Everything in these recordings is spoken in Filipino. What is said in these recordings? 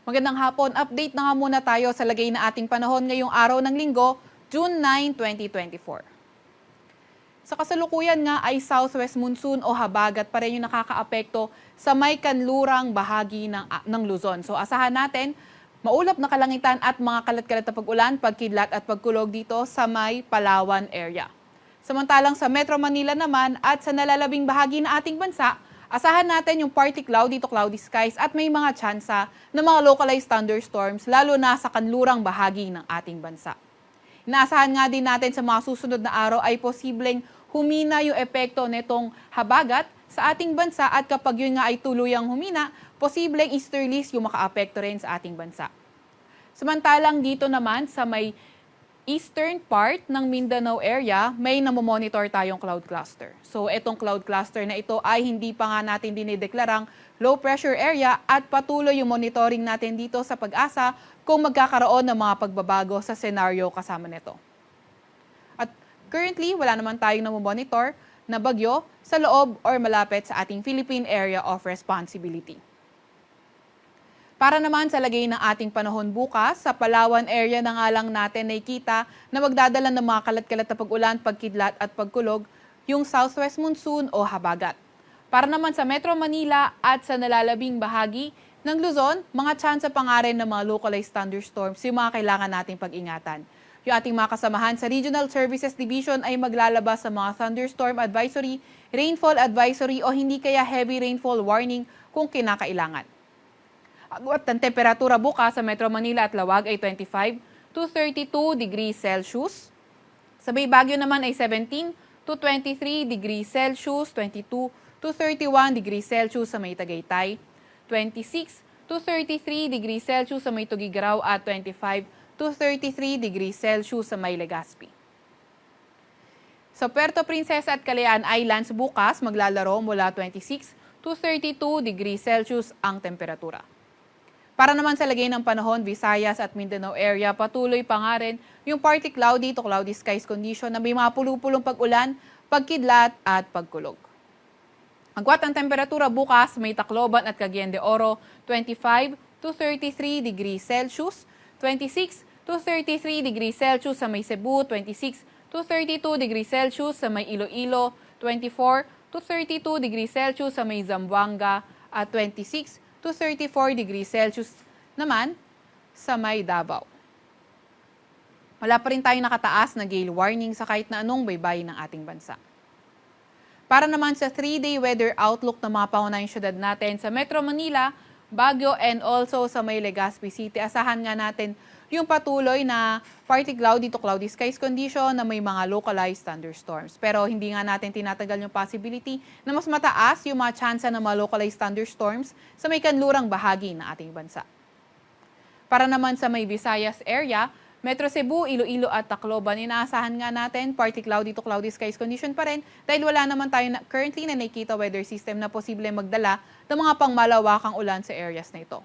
Magandang hapon, update na nga muna tayo sa lagay na ating panahon ngayong araw ng linggo, June 9, 2024. Sa kasalukuyan nga ay southwest monsoon o habagat pa rin yung nakakaapekto sa may kanlurang bahagi ng Luzon. So asahan natin, maulap na kalangitan at mga kalat-kalat na pag-ulan, pagkidlat at pagkulog dito sa may Palawan area. Samantalang sa Metro Manila naman at sa nalalabing bahagi ng ating bansa, asahan natin yung partly cloudy to cloudy skies at may mga tsansa ng mga localized thunderstorms lalo na sa kanlurang bahagi ng ating bansa. Inaasahan nga din natin sa mga susunod na araw ay posibleng humina yung epekto nitong habagat sa ating bansa at kapag yun nga ay tuluyang humina, posibleng easterlies yung makaapekto rin sa ating bansa. Samantalang dito naman sa may eastern part ng Mindanao area, may namomonitor tayong cloud cluster. So itong cloud cluster na ito ay hindi pa nga natin dinideklarang low pressure area at patuloy yung monitoring natin dito sa Pag-asa kung magkakaroon ng mga pagbabago sa senaryo kasama nito. At currently, wala naman tayong namomonitor na bagyo sa loob or malapit sa ating Philippine Area of Responsibility. Para naman sa lagay ng ating panahon bukas, sa Palawan area na nga lang natin nakikita na magdadala ng mga kalat-kalat na pag-ulan, pagkidlat at pagkulog yung southwest monsoon o habagat. Para naman sa Metro Manila at sa nalalabing bahagi ng Luzon, mga tsansa pa nga rin ng mga localized thunderstorms yung mga kailangan nating pag-ingatan. Yung ating mga kasamahan sa Regional Services Division ay maglalabas sa mga thunderstorm advisory, rainfall advisory o hindi kaya heavy rainfall warning kung kinakailangan. At ang temperatura bukas sa Metro Manila at Lawag ay 25 to 32 degrees Celsius. Sa Bay Baguio naman ay 17 to 23 degrees Celsius, 22 to 31 degrees Celsius sa may Tagaytay, 26 to 33 degrees Celsius sa may Tugigaraw at 25 to 33 degrees Celsius sa may Legazpi. Sa Puerto Princesa at Kalayaan Islands bukas maglalaro mula 26 to 32 degrees Celsius ang temperatura. Para naman sa lagay ng panahon, Visayas at Mindanao area, patuloy pa nga rin yung partly cloudy to cloudy skies condition na may mga pulupulong pag-ulan, pagkidlat at pagkulog. Agwat ang temperatura bukas, may Tacloban at Cagayan de Oro, 25 to 33 degrees Celsius, 26 to 33 degrees Celsius sa may Cebu, 26 to 32 degrees Celsius sa may Iloilo, 24 to 32 degrees Celsius sa may Zamboanga at 26 to 34 degrees Celsius naman sa may Davao. Wala pa rin tayong nakataas na gale warning sa kahit na anong baybayin ng ating bansa. Para naman sa 3-day weather outlook ng mga pangunahing syudad natin sa Metro Manila, Baguio and also sa may Legazpi City, asahan nga natin yung patuloy na partly cloudy to cloudy skies condition na may mga localized thunderstorms. Pero hindi nga natin tinatagal yung possibility na mas mataas yung mga tsansa ng mga localized thunderstorms sa may kanlurang bahagi ng ating bansa. Para naman sa may Visayas area, Metro Cebu, Iloilo at Tacloban, inaasahan nga natin partly cloudy to cloudy skies condition pa rin dahil wala naman tayo currently na nakikita weather system na posible magdala ng mga pangmalawakang ulan sa areas na ito.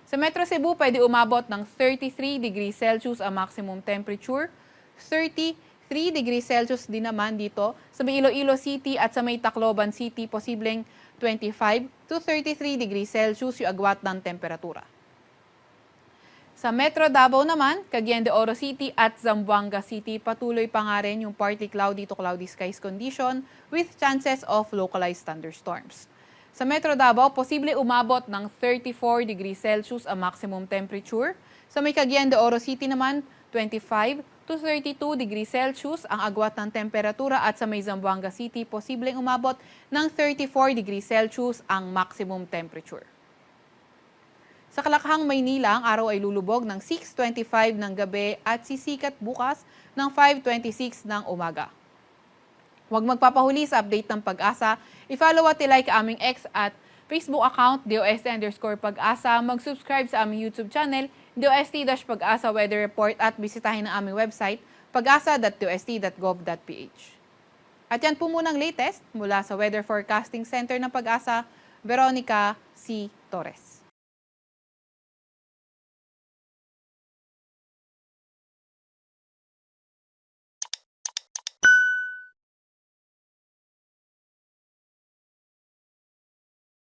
Sa Metro Cebu, pwede umabot ng 33 degrees Celsius ang maximum temperature, 33 degrees Celsius din naman dito sa may Iloilo City at sa may Tacloban City, posibleng 25 to 33 degrees Celsius yung agwat ng temperatura. Sa Metro Davao naman, Cagayan de Oro City at Zamboanga City, patuloy pa nga rin yung partly cloudy to cloudy skies condition with chances of localized thunderstorms. Sa Metro Davao, posible umabot ng 34 degrees Celsius ang maximum temperature. Sa may Cagayan de Oro City naman, 25 to 32 degrees Celsius ang agwat ng temperatura at sa may Zamboanga City, posibleng umabot ng 34 degrees Celsius ang maximum temperature. Sa Kalakhang, Maynila, ang araw ay lulubog ng 6:25 ng gabi at sisikat bukas ng 5:26 ng umaga. Huwag magpapahuli sa update ng Pag-asa. I-follow at i-like aming X at Facebook account, DOST_Pag-asa. Mag-subscribe sa aming YouTube channel, DOST-Pag-asa Weather Report at bisitahin ang aming website, pag-asa.dost.gov.ph. At yan po munang latest mula sa Weather Forecasting Center ng Pag-asa, Veronica C. Torres.